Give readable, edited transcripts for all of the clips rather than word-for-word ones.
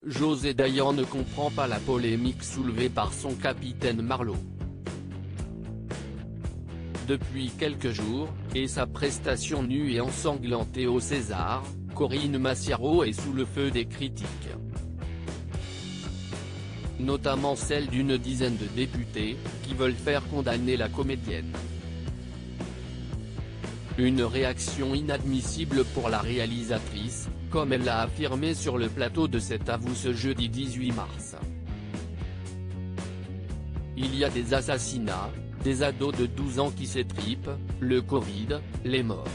José Dayan ne comprend pas la polémique soulevée par son capitaine Marlo. Depuis quelques jours, et sa prestation nue et ensanglantée au César, Corinne Massiaro est sous le feu des critiques. Notamment celle d'une dizaine de députés, qui veulent faire condamner la comédienne. Une réaction inadmissible pour la réalisatrice, comme elle l'a affirmé sur le plateau de C'est à vous ce jeudi 18 mars. Il y a des assassinats, des ados de 12 ans qui s'étripent, le Covid, les morts.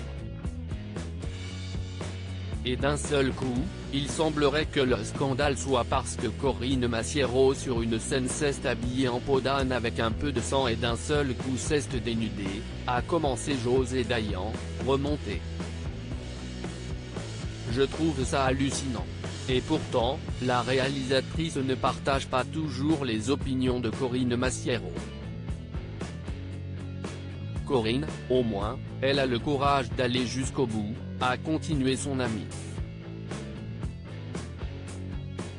Et d'un seul coup, il semblerait que le scandale soit parce que Corinne Massiaro sur une scène s'est habillée en peau d'âne avec un peu de sang et d'un seul coup s'est dénudée, a commencé José Dayan, remonté. Je trouve ça hallucinant. Et pourtant, la réalisatrice ne partage pas toujours les opinions de Corinne Massiaro. Corinne, au moins, elle a le courage d'aller jusqu'au bout, a continué son ami.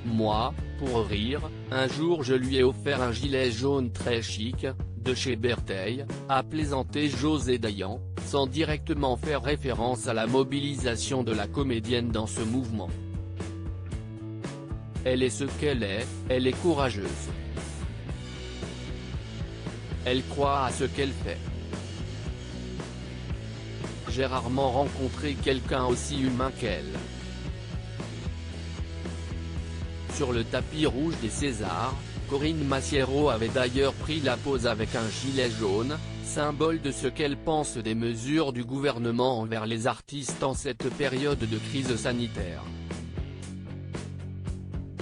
Moi, pour rire, un jour je lui ai offert un gilet jaune très chic, de chez Bertheil, a plaisanté José Dayan, sans directement faire référence à la mobilisation de la comédienne dans ce mouvement. Elle est ce qu'elle est, elle est courageuse. Elle croit à ce qu'elle fait. J'ai rarement rencontré quelqu'un aussi humain qu'elle. Sur le tapis rouge des Césars, Corinne Massiaro avait d'ailleurs pris la pose avec un gilet jaune, symbole de ce qu'elle pense des mesures du gouvernement envers les artistes en cette période de crise sanitaire.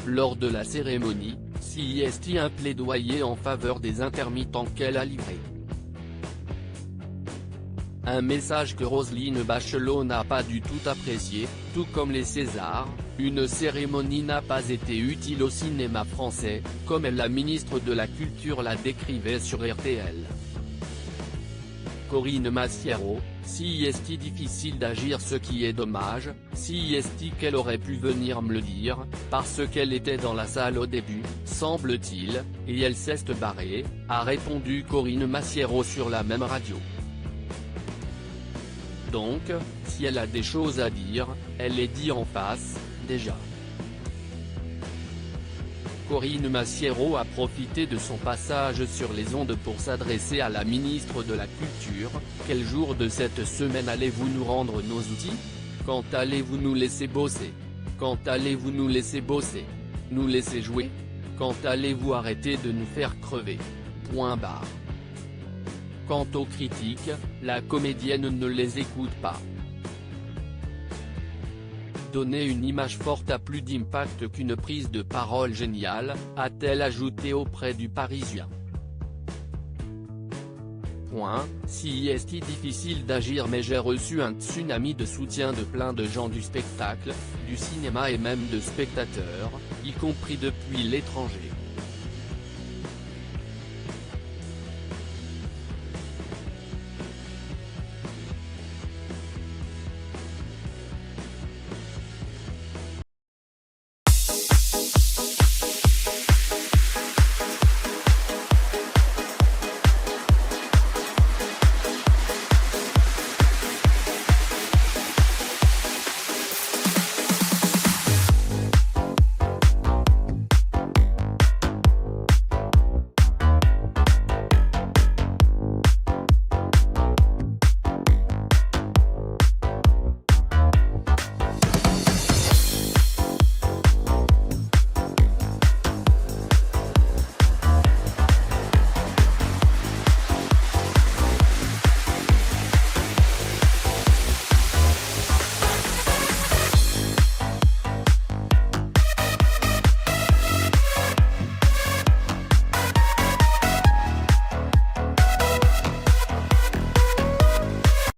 Lors de la cérémonie, CIST un plaidoyer en faveur des intermittents qu'elle a livré. Un message que Roselyne Bachelot n'a pas du tout apprécié, tout comme les Césars, une cérémonie n'a pas été utile au cinéma français, comme la ministre de la Culture la décrivait sur RTL. Corinne Massiaro, CIST difficile d'agir, ce qui est dommage, CIST qu'elle aurait pu venir me le dire, parce qu'elle était dans la salle au début, semble-t-il, et elle s'est barrée, a répondu Corinne Massiaro sur la même radio. Donc, si elle a des choses à dire, elle les dit en face, déjà. Corinne Massiaro a profité de son passage sur les ondes pour s'adresser à la ministre de la Culture. Quel jour de cette semaine allez-vous nous rendre nos outils? Quand allez-vous nous laisser bosser? Quand allez-vous nous laisser bosser? Nous laisser jouer? Quand allez-vous arrêter de nous faire crever? Point barre. Quant aux critiques, la comédienne ne les écoute pas. Donner une image forte a plus d'impact qu'une prise de parole géniale, a-t-elle ajouté auprès du Parisien. CIST difficile d'agir, mais j'ai reçu un tsunami de soutien de plein de gens du spectacle, du cinéma et même de spectateurs, y compris depuis l'étranger.